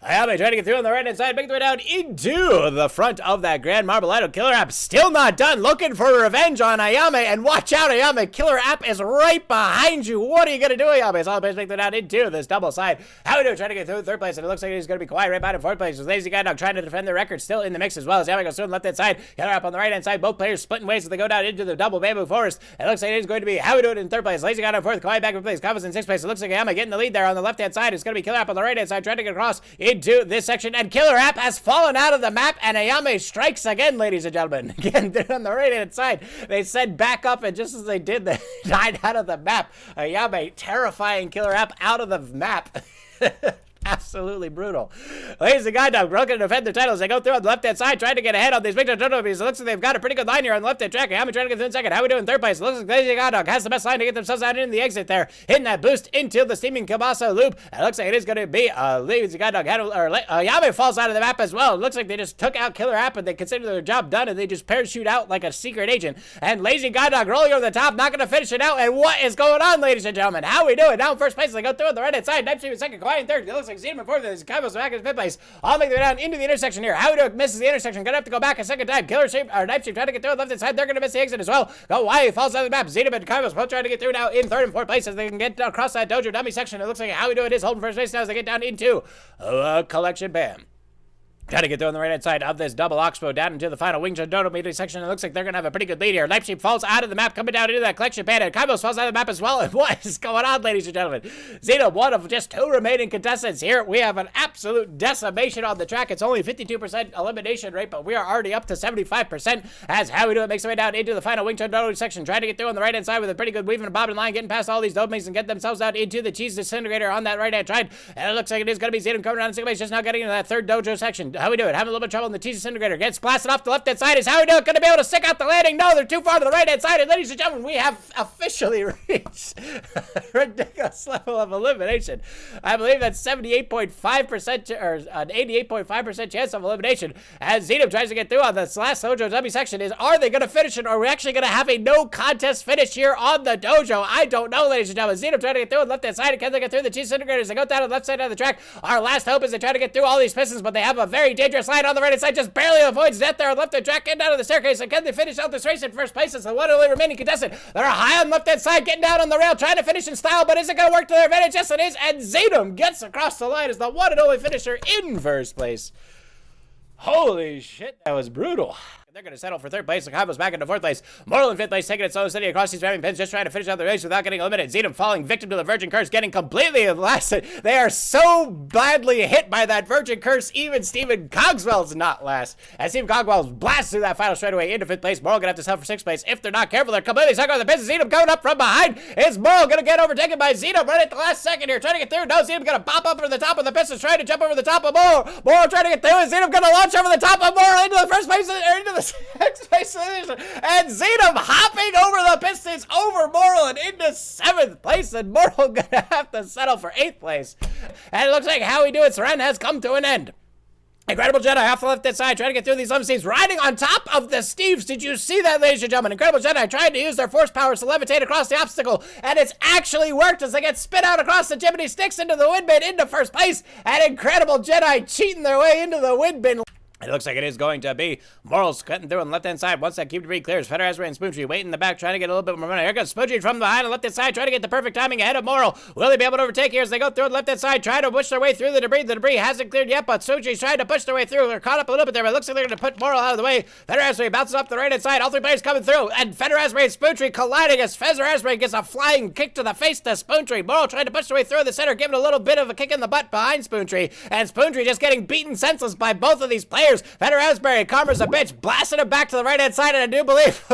Ayame trying to get through on the right-hand side, making the way down into the front of that Grand Marbilation. Killer App still not done, looking for revenge on Ayame, and watch out, Ayame. Killer App is right behind you. What are you going to do, Ayame? Solid Base making it down into this double side. How we do? Trying to get through third place, and it looks like he's going to be quiet right behind in fourth place. Lazy Guy Dog trying to defend the record, still in the mix as well. As Ayame goes through on the left-hand side, Killer App on the right-hand side. Both players splitting ways as they go down into the double bamboo forest. It looks like it is going to be How we do it in third place. Lazy Guy Dog fourth, quiet back in place. Kava's in sixth place. It looks like Ayame getting the lead there on the left-hand side. It's going to be Killer App on the right-hand side, trying to get across into this section, and Killer App has fallen out of the map, and Ayame strikes again, ladies and gentlemen. Again, they're on the right-hand side. They said back up, and just as they did, they died out of the map. Ayame terrifying Killer App out of the map. Absolutely brutal. Lazy Guy Dog looking to defend their titles. They go through on the left-hand side, trying to get ahead on these big automobiles. It looks like they've got a pretty good line here on the left-hand track. I'm trying to get through in second. How we doing in third place? It looks like Lazy Guy Dog has the best line to get themselves out in the exit there. Hitting that boost into the steaming Kabasa loop. It looks like it is going to be Lazy Guy Dog. Ayame falls out of the map as well. It looks like they just took out Killer App and they consider their job done, and they just parachute out like a secret agent. And Lazy Guy Dog rolling over the top, not going to finish it out. And what is going on, ladies and gentlemen? How we doing? Now in first place, they go through on the right-hand side. Knife Stream in second, Quiet in third. It looks like Zenom in fourth. Kybo's back in fifth place. I'll make their way down into the intersection here. How we do? Misses the intersection. Gonna have to go back a second time. Killer Shape or Knife Shape trying to get through on the left side. They're gonna miss the exit as well. Go wide, falls out of the map. Zenom and Kybo's both trying to get through now in third and fourth place as they can get across that dojo dummy section. It looks like How we do it is holding first place now as they get down into collection bam. Trying to get through on the right-hand side of this double oxbow down into the final Wing Chun Dodo meter section. It looks like they're going to have a pretty good lead here. Knife Shape falls out of the map, coming down into that collection pad, and Kaibos falls out of the map as well. And what is going on, ladies and gentlemen? Zeno, one of just two remaining contestants here. We have an absolute decimation on the track. It's only 52% elimination rate, but we are already up to 75% as How we do it makes their way down into the final Wing Chun Dodo section. Trying to get through on the right-hand side with a pretty good weave and bobbing line, getting past all these Dodomings and get themselves out into the cheese disintegrator on that right-hand side. And it looks like it is going to be Zeno coming around in second place, just now getting into that third dojo section. How we do it? Having a little bit of trouble in the cheese disintegrator. Gets blasted off the left-hand side. Is How we do it going to be able to stick out the landing? No, they're too far to the right-hand side. And ladies and gentlemen, we have officially reached a ridiculous level of elimination. I believe that's 78.5% or an 88.5% chance of elimination as Zeno tries to get through on this last dojo W section. Are they going to finish it, or are we actually going to have a no contest finish here on the dojo? I don't know, ladies and gentlemen. Zeno trying to get through on the left-hand side. Can they get through the cheese disintegrators? They go down on the left side of the track. Our last hope is they try to get through all these pistons, but they have a very dangerous line on the right-hand side. Just barely avoids death there on the left-hand track, getting down to the staircase. And can they finish out this race in first place? It's the one only remaining contestant. They're high on the left-hand side, getting down on the rail, trying to finish in style, but is it going to work to their advantage? Yes, it is. And Zenom gets across the line as the one and only finisher in first place. Holy shit, that was brutal. They're going to settle for third place. The Kaibo's back into fourth place. Mortal in fifth place, taking it so steady across these ramming pins, just trying to finish out the race without getting eliminated. Zenom falling victim to the Virgin Curse, getting completely blasted. They are so badly hit by that Virgin Curse, even Stephen Cogswell's not last. As Stephen Cogswell's blasts through that final straightaway into fifth place. Mortal going to have to settle for sixth place. If they're not careful, they're completely stuck on the pins. Zenom coming up from behind. Is Mortal going to get overtaken by Zenom right at the last second here, trying to get through? No, Zenom going to pop up over the top of the pistons, trying to jump over the top of Mortal. Mortal trying to get through. Is Zenom going to launch over the top of Mortal into the first place, or into the sixth place? And Zenom hopping over the pistons over Mortal and into seventh place, and Mortal gonna have to settle for eighth place. And it looks like How we do it's run has come to an end. Incredible Jedi off the left-hand side, trying to get through these limousines, riding on top of the Steves. Did you see that, ladies and gentlemen? Incredible Jedi trying to use their force powers to levitate across the obstacle, and it's actually worked as they get spit out across the chimney, sticks into the wind bin, into first place, and Incredible Jedi cheating their way into the wind bin. It looks like it is going to be Morals cutting through on the left-hand side. Once that cube debris clears, Feder Asbury and Spoontree wait in the back, trying to get a little bit more money. Here goes Spoontree from behind on the left-hand side, trying to get the perfect timing ahead of Moral. Will they be able to overtake here as they go through on the left-hand side, trying to push their way through the debris? The debris hasn't cleared yet, but Spoontree trying to push their way through. They're caught up a little bit there, but it looks like they're going to put Moral out of the way. Feder Asbury bounces up the right-hand side. All three players coming through, and Feder Asbury and Spoontree colliding as Feder Asbury gets a flying kick to the face to Spoontree. Moral trying to push their way through the center, giving a little bit of a kick in the butt behind Spoontree, and Spoontree just getting beaten senseless by both of these players. Feder Asbury, Karma's a bitch, blasted him back to the right-hand side, and I do believe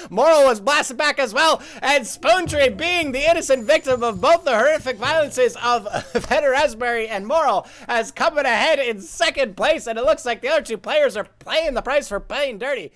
Moral was blasted back as well, and Spoontree, being the innocent victim of both the horrific violences of Feder Asbury and Moral, has coming ahead in second place, and it looks like the other two players are paying the price for playing dirty.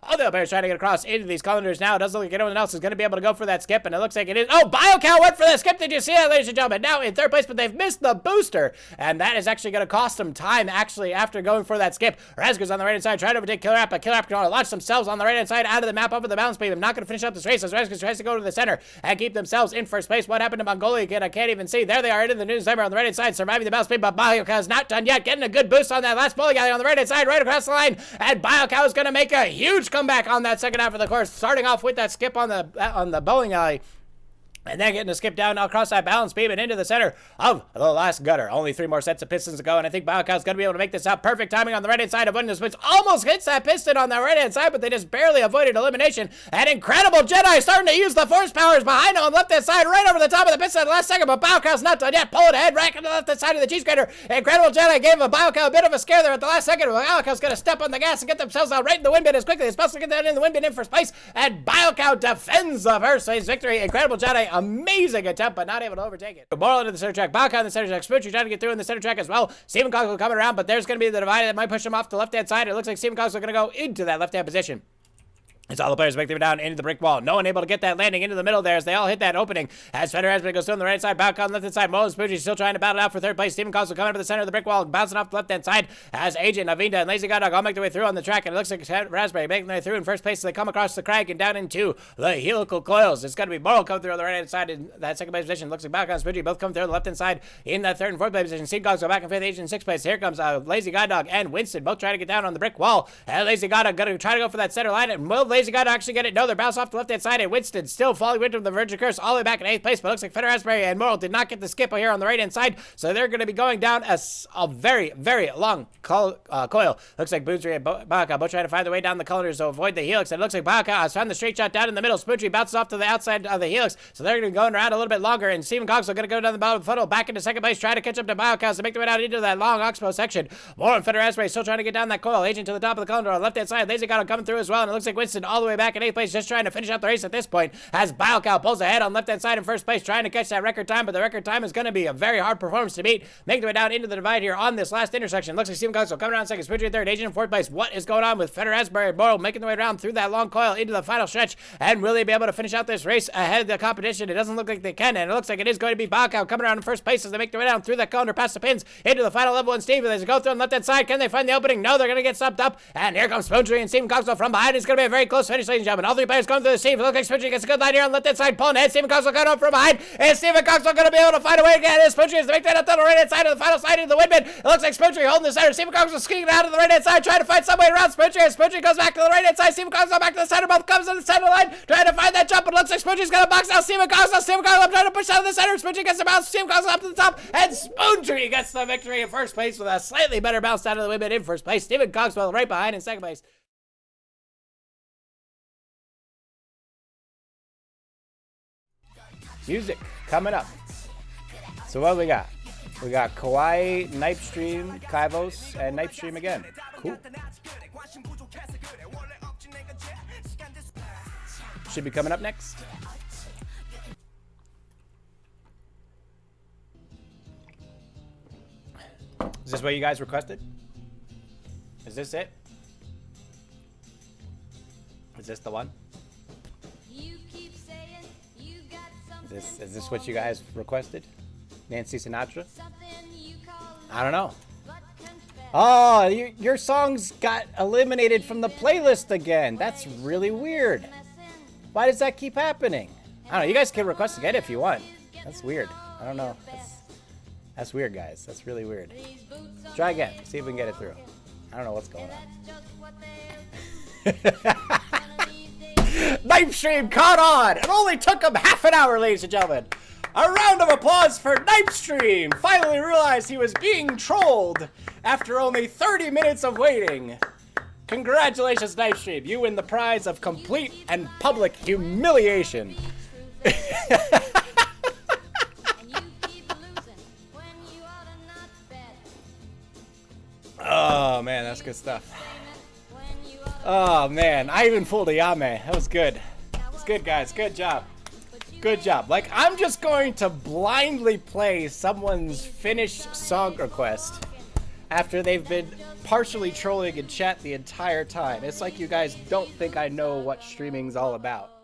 All the players trying to get across into these colanders now. It doesn't look like anyone else is going to be able to go for that skip, and it looks like it is. Oh, BioCow went for the skip. Did you see that, ladies and gentlemen? Now in third place, but they've missed the booster, and that is actually going to cost them time, actually, after going for that skip. Razgar's on the right-hand side, trying to overtake Killer App, but Killer App can launch themselves on the right-hand side out of the map over the balance beam. I'm not going to finish out this race as Razgar tries to go to the center and keep themselves in first place. What happened to Mongolia again? I can't even see. There they are into the news timer on the right-hand side, surviving the balance beam, but BioCow is not done yet. Getting a good boost on that last bowling alley on the right-hand side, right across the line, and BioCow is going to make a huge comeback on that second half of the course, starting off with that skip on the bowling alley. And then getting a skip down across that balance beam and into the center of the last gutter. Only 3 more sets of pistons to go, and I think BioCow's going to be able to make this out. Perfect timing on the right-hand side, avoiding the spins. Almost hits that piston on the right-hand side, but they just barely avoided elimination. And Incredible Jedi starting to use the force powers behind on the left-hand side, right over the top of the piston at the last second, but BioCow's not done yet. Pulling ahead right into the left-hand side of the cheese grater. Incredible Jedi gave BioCow a bit of a scare there at the last second, but BioCow's going to step on the gas and get themselves out right in the wind bin as quickly as possible. Get that in the wind bin in first place, and BioCow defends the first place victory. Incredible Jedi, amazing attempt, but not able to overtake it. Moral into the center track. BioCow in the center track. Spoochie trying to get through in the center track as well. Stephen Cogswell coming around, but there's going to be the divider that might push him off the left-hand side. It looks like Stephen Cogswell going to go into that left-hand position. It's all the players make them down into the brick wall. No one able to get that landing into the middle there as they all hit that opening. As Feder Asbury goes through on the right side, BioCow on the left side. Mo and Spoochie still trying to battle out for third place. Stephen Cogswell coming up to the center of the brick wall, bouncing off the left-hand side as Agent, Avinda, and Lazy Goddog all make their way through on the track. And it looks like Raspberry making their way through in first place as they come across the crag and down into the helical coils. It's going to be Moral coming through on the right-hand side in that second place position. Looks like BioCow and Spoochie both come through on the left-hand side in that third and fourth place position. Stephen Cogswell back in fifth, Agent in sixth place. Here comes Lazy Goddog and Winston both trying to get down on the brick wall. And Lazy Goddog going to try to go for that center line. And will Lazy Goddog actually get it? No, they're bounced off the left-hand side, and Winston still falling into the Virgin Curse all the way back in 8th place, but looks like Feder Asbury and Moral did not get the skip here on the right-hand side, so they're going to be going down a very, very long coil. Looks like Boozry and BioCow both trying to find their way down the colanders to avoid the helix, and it looks like BioCow has found the straight shot down in the middle. Spootry bounces off to the outside of the helix, so they're going to be going around a little bit longer, and Stephen Cogswell going to go down the bottom of the funnel, back into second place, trying to catch up to BioCow to make their way down into that long oxbow section. Moral and Feder Asbury still trying to get down that coil. Agent to the top of the colander on the left-hand side. Lazy Goddog coming through as well, and it looks like Winston all the way back in 8th place, just trying to finish out the race at this point, as BioCow pulls ahead on left-hand side in first place, trying to catch that record time, but the record time is going to be a very hard performance to beat. Making their way down into the divide here on this last intersection. Looks like Stephen Cogswell coming around second, Spoochie in third, Agent in fourth place. What is going on with Feder Asbury and Moral making their way around through that long coil into the final stretch, and will they be able to finish out this race ahead of the competition? It doesn't look like they can, and it looks like it is going to be BioCow coming around in first place as they make their way down through that colander past the pins into the final level. And Steve, as they go through on the left-hand side, can they find the opening? No, they're going to get stopped up, and here comes Spoochie and Stephen Cogswell from behind. It's going to be a very close finish, ladies and gentlemen. All three players going through the Steve. It looks like Spoochie gets a good line here on the left-hand side, pulling ahead. Stephen Cogswell coming up from behind, and Stephen Cogswell going to be able to find a way to get his Spoochie to make that up to the right-hand side of the final side into the windmill. It looks like Spoochie holding the center. Stephen Cogswell skiing out to the right-hand side, trying to find some way around Spoochie, and Spoochie goes back to the right-hand side. Stephen Cogswell back to the center, both comes to the center line, trying to find that jump, but it looks like Spoochie's going to box out Stephen Cogswell. Stephen Cogswell trying to push out of the center. Spoochie gets the bounce. Stephen Cogswell up to the top, and Spoochie gets the victory in first place with a slightly better bounce out of the windmill in first place. Stephen Cogswell right behind in second place. Music coming up. So what we got? We got Kawaii, Nightstream, Kaivos, and Nightstream again. Cool. Should be coming up next. Is this what you guys requested? Is this it? Is this the one? Is this what you guys requested? Nancy Sinatra? I don't know. Oh, your songs got eliminated from the playlist again. That's really weird. Why does that keep happening? I don't know. You guys can request again if you want. That's weird. I don't know. That's weird, guys. That's really weird. Try again. See if we can get it through. I don't know what's going on. Knife Stream caught on! It only took him half an hour, ladies and gentlemen. A round of applause for Knife Stream! Finally realized he was being trolled after only 30 minutes of waiting. Congratulations, Knife Stream. You win the prize of complete and public humiliation. Oh, man, that's good stuff. Oh, man, I even fooled a Yame. That was good. It's good, guys. Good job. Good job. Like, I'm just going to blindly play someone's finished song request. after they've been partially trolling in chat the entire time. It's like you guys don't think I know what streaming's all about.